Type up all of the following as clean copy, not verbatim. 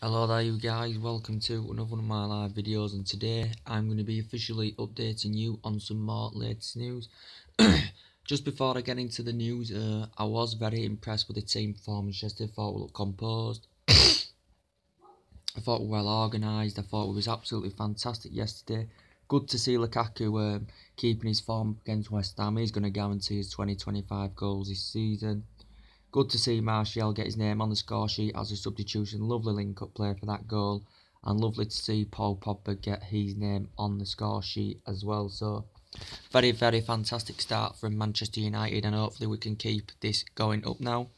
Hello there you guys, welcome to another one of my live videos, and today I'm going to be officially updating you on some more latest news. Just before I get into the news, I was very impressed with the team performance yesterday. I thought we looked composed, I thought we were well organised, I thought it was absolutely fantastic yesterday. Good to see Lukaku keeping his form against West Ham. He's going to guarantee his 20-25 goals this season. Good to see Martial get his name on the score sheet as a substitution. Lovely link-up play for that goal. And lovely to see Paul Pogba get his name on the score sheet as well. So, very, very fantastic start from Manchester United. And hopefully we can keep this going up now.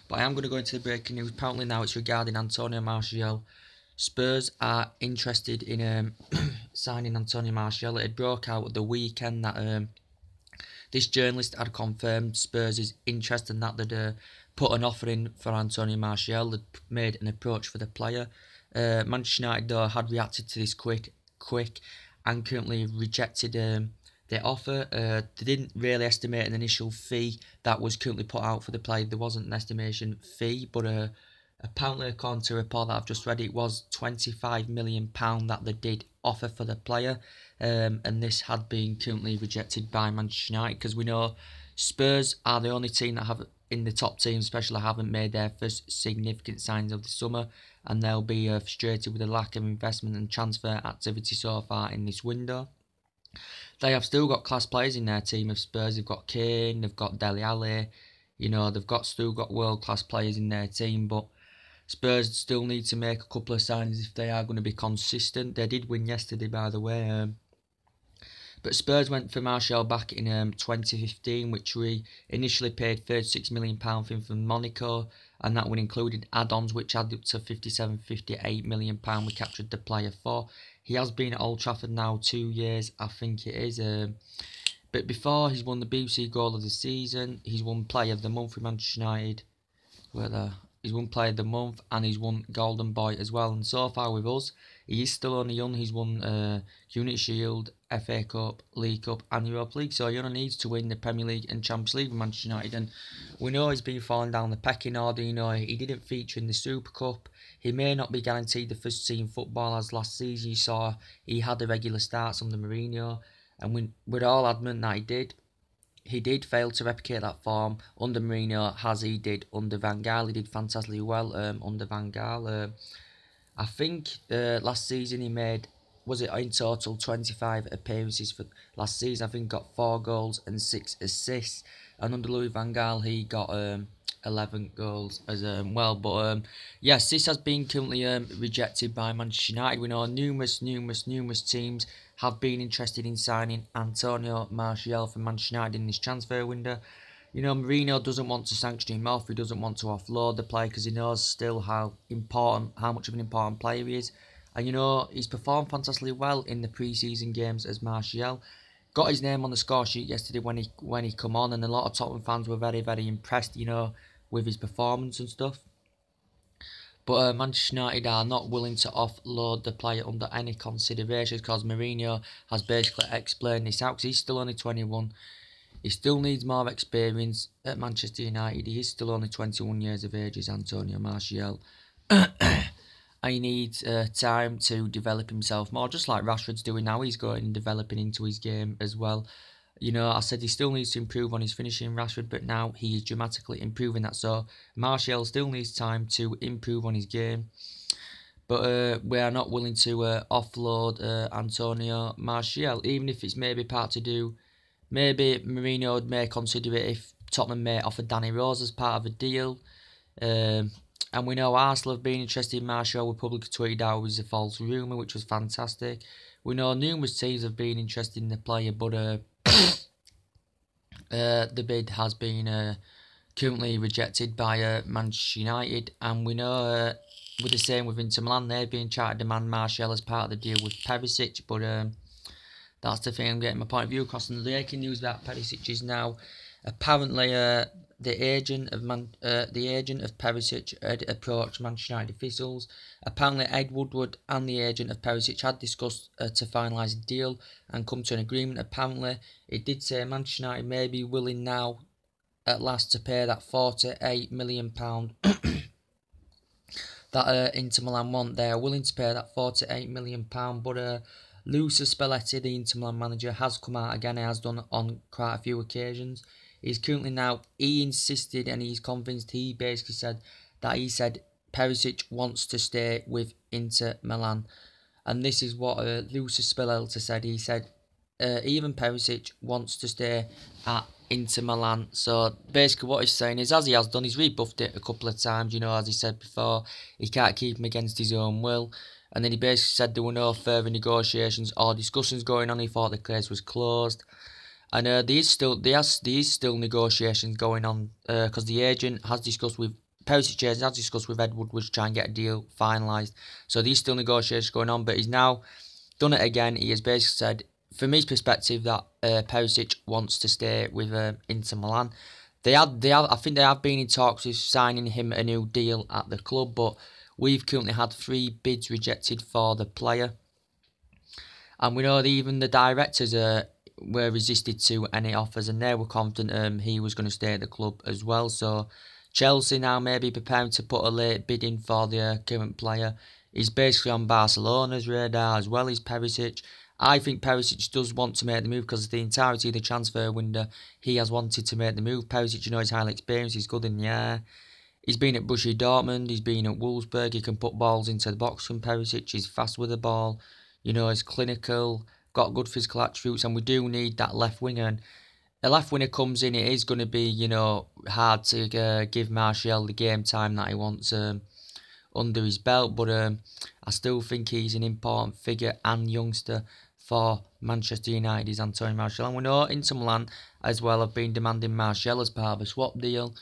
But I am going to go into the breaking news. Apparently now it's regarding Antonio Martial. Spurs are interested in signing Antonio Martial. It broke out at the weekend that this journalist had confirmed Spurs' interest and that they'd put an offer in for Antonio Martial. They'd made an approach for the player. Manchester United, though, had reacted to this quick and currently rejected their offer. They didn't really estimate an initial fee that was currently put out for the player. There wasn't an estimation fee, but apparently, according to a report that I've just read, it was £25 million that they did offer for the player, and this had been currently rejected by Manchester United, because we know Spurs are the only team that have, in the top team especially, haven't made their first significant signs of the summer, and they'll be frustrated with the lack of investment and transfer activity so far in this window. They have still got class players in their team of Spurs. They've got Kane, they've got Dele Alli, they've still got world class players in their team, but Spurs still need to make a couple of signings if they are going to be consistent. They did win yesterday, by the way. But Spurs went for Martial back in 2015, which we initially paid £36 million for him from Monaco, and that one included add-ons, which added up to £58 million we captured the player for. He has been at Old Trafford now 2 years, I think it is. But before, he's won the BBC Goal of the Season, he's won Player of the Month for Manchester United. He's won Player of the Month and he's won Golden Boy as well. And so far with us, he is still only young. He's won Community Shield, FA Cup, League Cup and Europa League. So he only needs to win the Premier League and Champions League with Manchester United. And we know he's been falling down the pecking order. He didn't feature in the Super Cup. He may not be guaranteed the first team football, as last season you saw he had the regular starts under Mourinho. And we're all adamant that he did. He did fail to replicate that form under Mourinho, as he did under Van Gaal. He did fantastically well under Van Gaal. I think last season he made, was it in total 25 appearances for last season? I think got 4 goals and 6 assists. And under Louis Van Gaal he got 11 goals as well. But yes, this has been currently rejected by Manchester United. We know numerous teams have been interested in signing Antonio Martial from Manchester United in this transfer window. Mourinho doesn't want to sanction him off. He doesn't want to offload the player because he knows still how much of an important player he is. And he's performed fantastically well in the pre-season games as Martial. Got his name on the score sheet yesterday when he come on, and a lot of Tottenham fans were very, very impressed, with his performance and stuff. But Manchester United are not willing to offload the player under any considerations, because Mourinho has basically explained this out, because he's still only 21. He still needs more experience at Manchester United. He is still only 21 years of age, is Antonio Martial. And he needs time to develop himself more, just like Rashford's doing now. He's going and developing into his game as well. I said he still needs to improve on his finishing, Rashford, but now he is dramatically improving that. So Martial still needs time to improve on his game. But we are not willing to offload Antonio Martial, even if it's maybe part to do. Maybe Mourinho may consider it if Tottenham may offer Danny Rose as part of a deal. And we know Arsenal have been interested in Martial. We publicly tweeted out it was a false rumour, which was fantastic. We know numerous teams have been interested in the player, but the bid has been currently rejected by Manchester United. And we know with the same with Inter Milan, they've been trying to demand Martial as part of the deal with Perisic, but that's the thing. I'm getting my point of view across. And the breaking news about Perisic is now apparently the agent of Perisic had approached Manchester United officials. Apparently Ed Woodward and the agent of Perisic had discussed to finalise a deal and come to an agreement. Apparently it did say Manchester United may be willing now at last to pay that £48 million that Inter Milan want. They are willing to pay that £48 million, but Luca Spalletti, the Inter Milan manager, has come out again. He has done on quite a few occasions. He's currently now, he insisted and he's convinced, he basically said that Perisic wants to stay with Inter Milan. And this is what Luca Spalletti said. He said, even Perisic wants to stay at Inter Milan. So basically what he's saying is, as he has done, he's rebuffed it a couple of times, you know, as he said before, he can't keep him against his own will. And then he basically said there were no further negotiations or discussions going on. He thought the case was closed. And there is still negotiations going on because the agent has discussed with Perisic has discussed with Ed Woodward to try and get a deal finalised. So there's still negotiations going on, but he's now done it again. He has basically said, from his perspective, that Perisic wants to stay with Inter Milan. I think they have been in talks with signing him a new deal at the club, but we've currently had 3 bids rejected for the player, and we know that even the directors were resisted to any offers, and they were confident he was going to stay at the club as well. So Chelsea now may be preparing to put a late bid in for the current player. He's basically on Barcelona's radar as well as Perisic. I think Perisic does want to make the move because the entirety of the transfer window he has wanted to make the move. Perisic, you know, he's highly experienced, he's good in the air. He's been at Borussia Dortmund, he's been at Wolfsburg, he can put balls into the box from Perisic, he's fast with the ball, you know, he's clinical, got good physical attributes, and we do need that left winger. And a left winger comes in, it is going to be, you know, hard to give Martial the game time that he wants under his belt, but I still think he's an important figure and youngster for Manchester United, is Antonio Martial. And we know Inter Milan as well have been demanding Martial as part of a swap deal.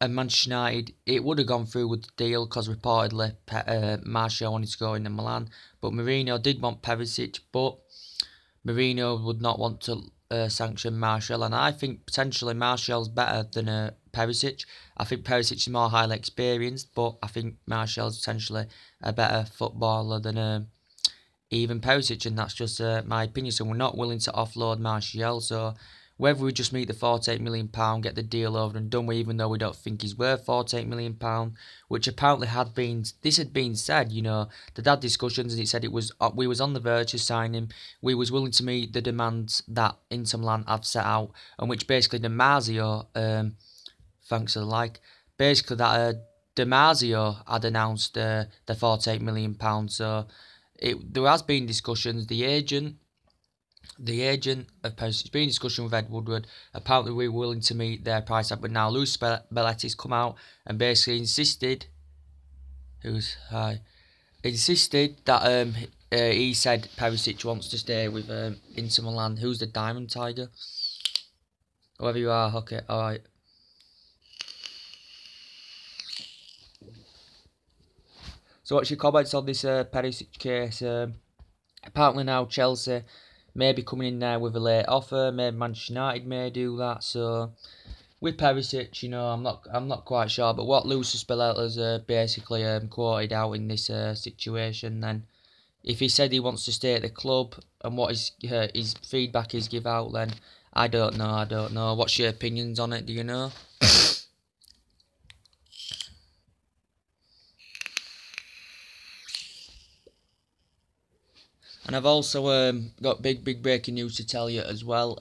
And Manchester United, it would have gone through with the deal because reportedly Martial wanted to go into Milan. But Mourinho did want Perisic, but Mourinho would not want to sanction Martial. And I think potentially Martial's better than Perisic. I think Perisic is more highly experienced, but I think Martial's potentially a better footballer than even Perisic, and that's just my opinion. So we're not willing to offload Martial. So whether we just meet the £48 million, get the deal over and done with, even though we don't think he's worth £48 million, which apparently had been said, you know, they'd had discussions and it said we was on the verge of signing him. We was willing to meet the demands that Inter Milan have set out, and which basically Damasio, thanks to the like, basically that Damasio had announced the £48 million. So there has been discussions. The agent of Perisic, been in discussion with Ed Woodward. Apparently we're willing to meet their price up, but now Luca Spalletti's come out and basically insisted that he said Perisic wants to stay with Inter Milan. Who's the Diamond Tiger? Whoever you are, okay, alright. So what's your comments on this Perisic case? Apparently now Chelsea may be coming in there with a late offer. Maybe Manchester United may do that. So with Perisic, you know, I'm not quite sure. But what Luca Spalletti's basically quoted out in this situation, then if he said he wants to stay at the club and what his feedback is give out, then I don't know. What's your opinions on it? Do you know? And I've also got big breaking news to tell you as well.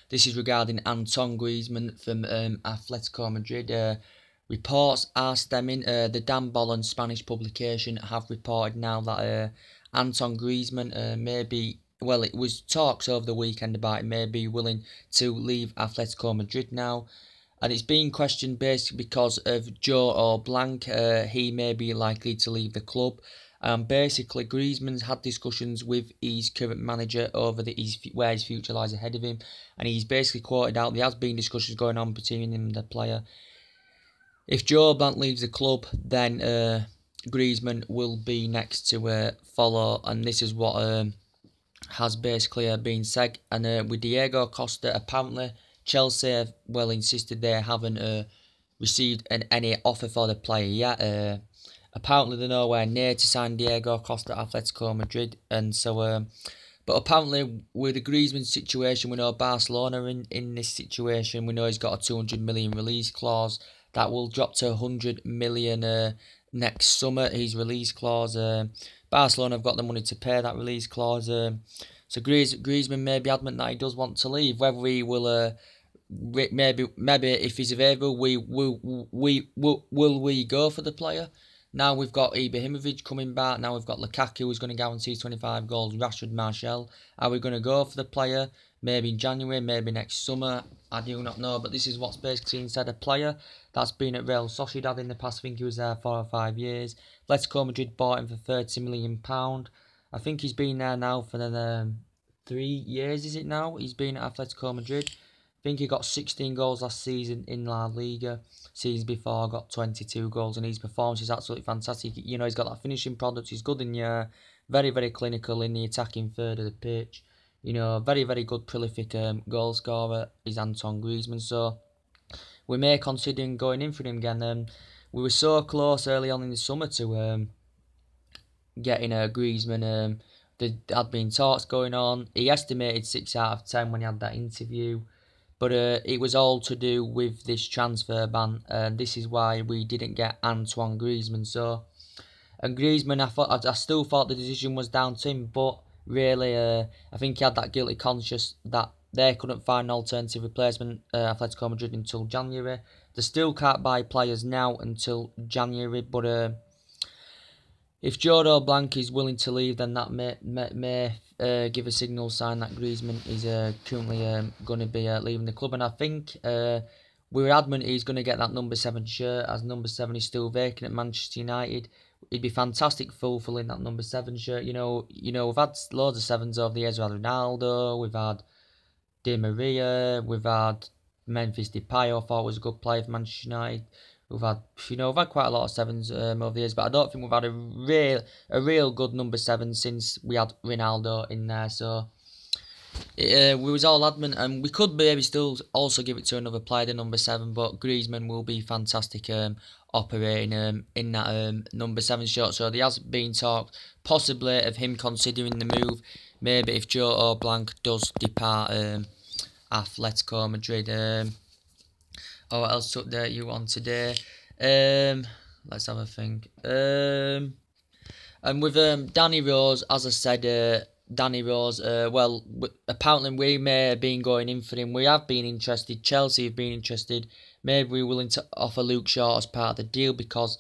This is regarding Antoine Griezmann from Atletico Madrid. Reports are stemming. The Dan Bolland Spanish publication have reported now that Antoine Griezmann may be, well, it was talks over the weekend about it, may be willing to leave Atletico Madrid now. And it's being questioned basically because of Joe Blanc. He may be likely to leave the club. Basically, Griezmann's had discussions with his current manager over where his future lies ahead of him, and he's basically quoted out there has been discussions going on between him and the player. If Joe Blanc leaves the club, then Griezmann will be next to follow, and this is what has basically been said. And with Diego Costa, apparently Chelsea have insisted they haven't received any offer for the player yet. Apparently they're nowhere near to sign Diego Costa at Atletico Madrid, and so but apparently with the Griezmann situation, we know Barcelona in this situation. We know he's got a 200 million release clause that will drop to 100 million next summer, his release clause. Barcelona have got the money to pay that release clause. So Griezmann may be adamant that he does want to leave. Whether he will, maybe if he's available, will we go for the player? Now we've got Ibrahimovic coming back. Now we've got Lukaku, who's going to guarantee 25 goals. Rashford, Martial. Are we going to go for the player? Maybe in January, maybe next summer. I do not know. But this is what's basically inside a player that's been at Real Sociedad in the past. I think he was there 4 or 5 years. Atletico Madrid bought him for £30 million. I think he's been there now for 3 years, is it now? He's been at Atletico Madrid. I think he got 16 goals last season in La Liga. Season before, got 22 goals, and his performance is absolutely fantastic. You know, he's got that finishing product. He's good in the air, very, very clinical in the attacking third of the pitch. You know, very, very good, prolific goal scorer is Antoine Griezmann. So we may consider going in for him again. We were so close early on in the summer to getting Griezmann. There had been talks going on. He estimated 6 out of 10 when he had that interview. But it was all to do with this transfer ban, and this is why we didn't get Antoine Griezmann. So, and Griezmann, I still thought the decision was down to him, but really, I think he had that guilty conscience that they couldn't find an alternative replacement, Atletico Madrid, until January. They still can't buy players now until January, but if Jodo Blanc is willing to leave, then that may give a signal sign that Griezmann is currently going to be leaving the club. And I think we're adamant he's going to get that number 7 shirt, as number 7 is still vacant at Manchester United. It'd be fantastic fulfilling that number 7 shirt. You know, we've had loads of 7s over the years. We've had Ronaldo, we've had Di Maria, we've had Memphis Depay, I thought was a good player for Manchester United. We've had quite a lot of 7s over the years, but I don't think we've had a real good number 7 since we had Ronaldo in there. So we was all adamant, and we could maybe still also give it to another player, the number 7. But Griezmann will be fantastic operating in that number 7 shirt. So there has been talk possibly of him considering the move. Maybe if Joe Blanc does depart Atletico Madrid. What else to update you on today? Let's have a think. And with Danny Rose, as I said, Danny Rose, well, apparently we may have been going in for him. We have been interested. Chelsea have been interested. Maybe we're willing to offer Luke Shaw as part of the deal, because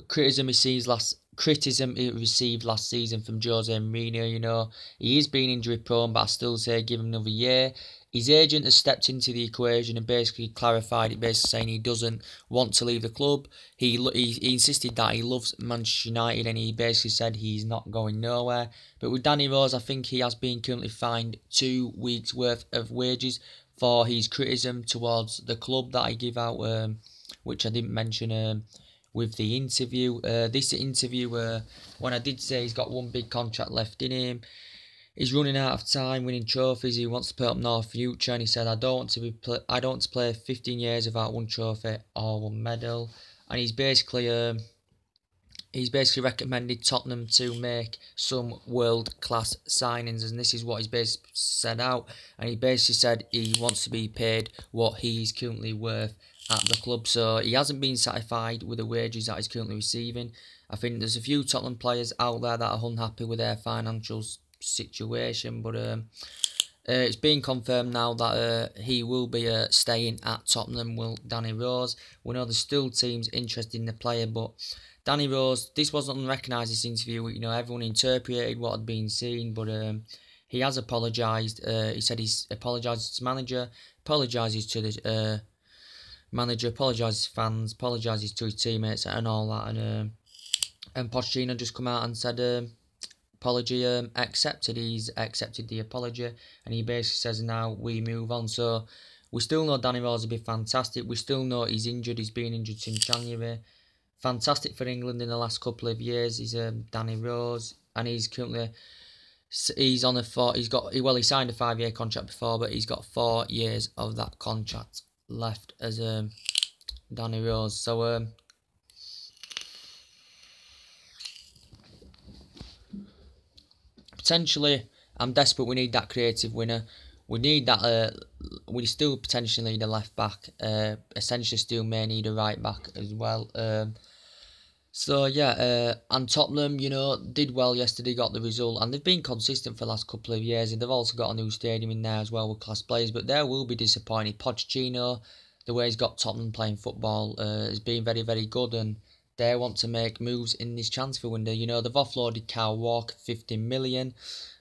criticism he received last season from Jose Mourinho. You know, he is being injury prone, but I still say give him another year. His agent has stepped into the equation and basically clarified it, basically saying he doesn't want to leave the club. He insisted that he loves Manchester United, and he basically said he's not going nowhere. But with Danny Rose, I think he has been currently fined 2 weeks' worth of wages for his criticism towards the club that I give out, which I didn't mention with the interview. This interview, when I did say he's got one big contract left in him, he's running out of time winning trophies. He wants to put up North future, and he said, I don't want to play 15 years without one trophy or one medal. And he's basically recommended Tottenham to make some world-class signings, and this is what he's basically said out. And he basically said he wants to be paid what he's currently worth at the club. So he hasn't been satisfied with the wages that he's currently receiving. I think there's a few Tottenham players out there that are unhappy with their financial situation, but it's been confirmed now that he will be staying at Tottenham, will Danny Rose. We know there's still teams interested in the player, but Danny Rose, this wasn't unrecognised, this interview. You know, everyone interpreted what had been seen, but he has apologised. He said he's apologised to his manager, apologises to the manager, apologises to fans, apologises to his teammates and all that. And Pochettino just come out and said apology accepted. He's accepted the apology, and he basically says now we move on. So we still know Danny Rose will be fantastic. We still know he's injured. He's been injured since January. Fantastic for England in the last couple of years. He's Danny Rose, and he's currently on a he signed a 5-year contract before, but he's got 4 years of that contract left as Danny Rose. So potentially, I'm desperate. We need that creative winner. We need that. We still potentially need a left back. Essentially, still may need a right back as well. So yeah, and Tottenham, did well yesterday, got the result, and they've been consistent for the last couple of years, and they've also got a new stadium in there as well with class players. But they will be disappointed. Pochettino, the way he's got Tottenham playing football, has been very, very good, and they want to make moves in this transfer window. They've offloaded Kyle Walker 15 million,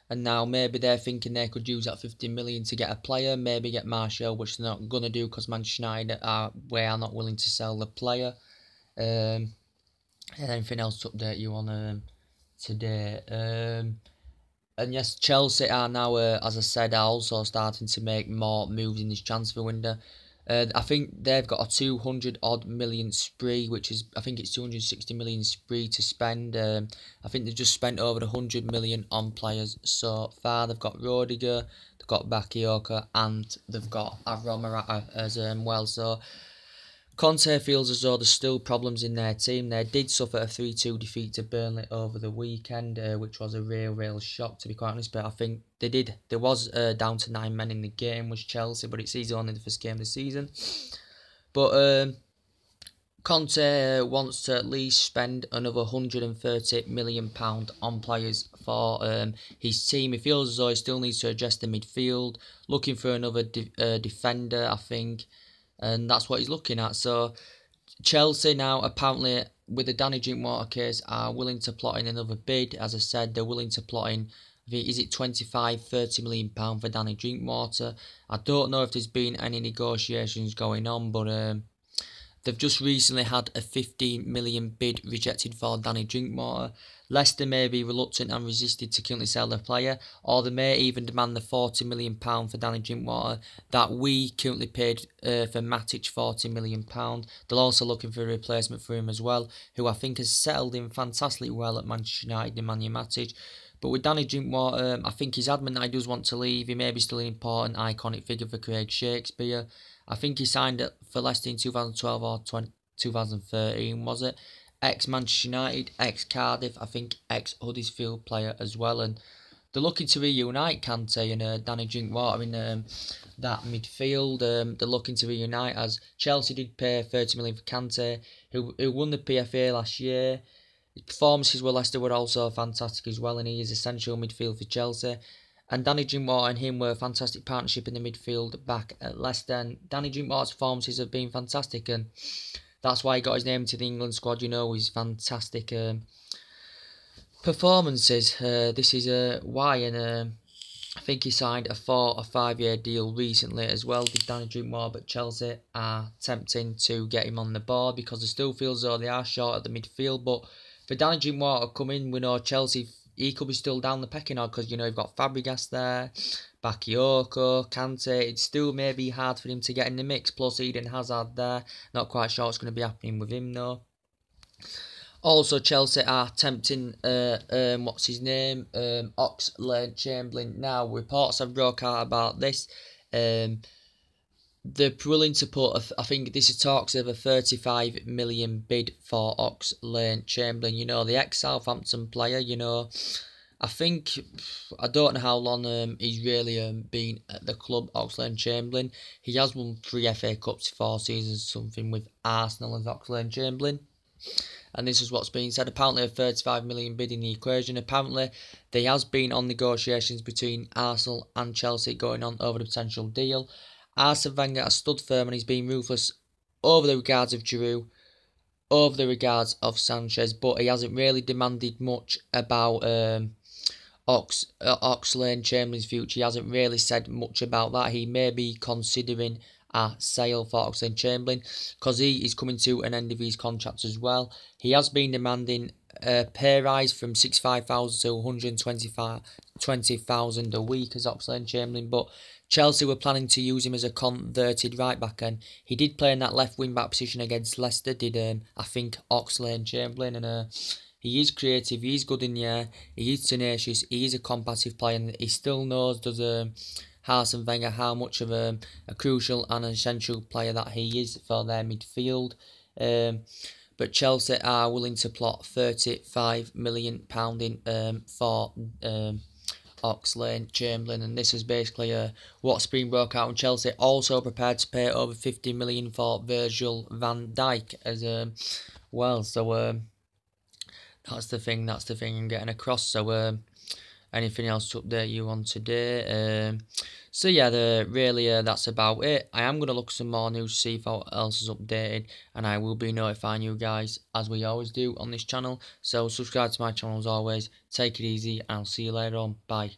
and now maybe they're thinking they could use that 15 million to get a player, maybe get Martial, which they're not gonna do because Manchester United are not willing to sell the player. Anything else to update you on today? And yes, Chelsea are now, as I said, are also starting to make more moves in this transfer window. I think they've got a 200 odd million spree, which is, I think it's 260 million spree to spend. I think they've just spent over 100 million on players so far. They've got Rodiger, they've got Bakayoko, and they've got Morata as well. So Conte feels as though there's still problems in their team. They did suffer a 3-2 defeat to Burnley over the weekend, which was a real shock, to be quite honest. But I think they did. There was down to 9 men in the game, was Chelsea, but it's easy only the first game of the season. But Conte wants to at least spend another £130 million on players for his team. He feels as though he still needs to address the midfield, looking for another defender, I think. And that's what he's looking at. So Chelsea now, apparently, with the Danny Drinkwater case, are willing to plot in another bid. As I said, they're willing to plot in, I think, is it £25-30 million for Danny Drinkwater? I don't know if there's been any negotiations going on, but they've just recently had a 15 million bid rejected for Danny Drinkwater. Leicester may be reluctant and resisted to currently sell the player, or they may even demand the £40 million for Danny Drinkwater that we currently paid for Matic £40 million. They're also looking for a replacement for him as well, who I think has settled in fantastically well at Manchester United, Nemanja Matic. But with Danny Drinkwater, I think he's adamant that he does want to leave. He may be still an important, iconic figure for Craig Shakespeare. I think he signed for Leicester in 2012 or 2013, was it? Ex-Manchester United, ex-Cardiff, I think ex-Huddersfield player as well. And they're looking to reunite Kante and Danny Drinkwater in that midfield. They're looking to reunite, as Chelsea did pay 30 million for Kante, who won the PFA last year. His performances with Leicester were also fantastic as well, and he is essential midfield for Chelsea. And Danny Drinkwater and him were a fantastic partnership in the midfield back at Leicester. And Danny Drinkwater's performances have been fantastic, and that's why he got his name to the England squad. His fantastic performances. This is why, and I think he signed a 4 or 5 year deal recently as well, did Danny Drinkwater, but Chelsea are tempting to get him on the board because they still feel as though they are short at the midfield. But for Danny Drinkwater to come in, we know Chelsea, he could be still down the pecking order because, you've got Fabregas there, Bakayoko, Kante. It still may be hard for him to get in the mix, plus Eden Hazard there. Not quite sure what's going to be happening with him though. Also, Chelsea are tempting, what's his name, Oxlade-Chamberlain. Now, reports have broke out about this. They're willing to put, I think this is talks of a 35 million bid for Oxlade-Chamberlain. The ex-Southampton player, I think, I don't know how long he's really been at the club, Oxlade-Chamberlain. He has won 3 FA Cups, 4 seasons, something with Arsenal as Oxlade-Chamberlain. And this is what's being said. Apparently a 35 million bid in the equation. Apparently there has been on negotiations between Arsenal and Chelsea going on over the potential deal. Arsene Wenger has stood firm and he's been ruthless over the regards of Giroud, over the regards of Sanchez, but he hasn't really demanded much about Oxlade-Chamberlain's future. He hasn't really said much about that. He may be considering a sale for Oxlade-Chamberlain because he is coming to an end of his contract as well. He has been demanding a pay rise from 65,000 to 120,000 a week as Oxlade-Chamberlain, but Chelsea were planning to use him as a converted right back, and he did play in that left wing back position against Leicester, did I think Oxlade-Chamberlain, and he is creative, he is good in the air, he is tenacious, he is a combative player, and he still knows, does Arsene Wenger, how much of a crucial and essential player that he is for their midfield. But Chelsea are willing to plot £35 million in for Oxlade-Chamberlain, and this is basically what's been broke out. And Chelsea also prepared to pay over £50 million for Virgil van Dijk as well. So That's the thing I'm getting across. So anything else to update you on today? So yeah, that's about it. I am going to look at some more news, see if what else is updated, and I will be notifying you guys as we always do on this channel. So subscribe to my channel as always, take it easy, and I'll see you later on. Bye.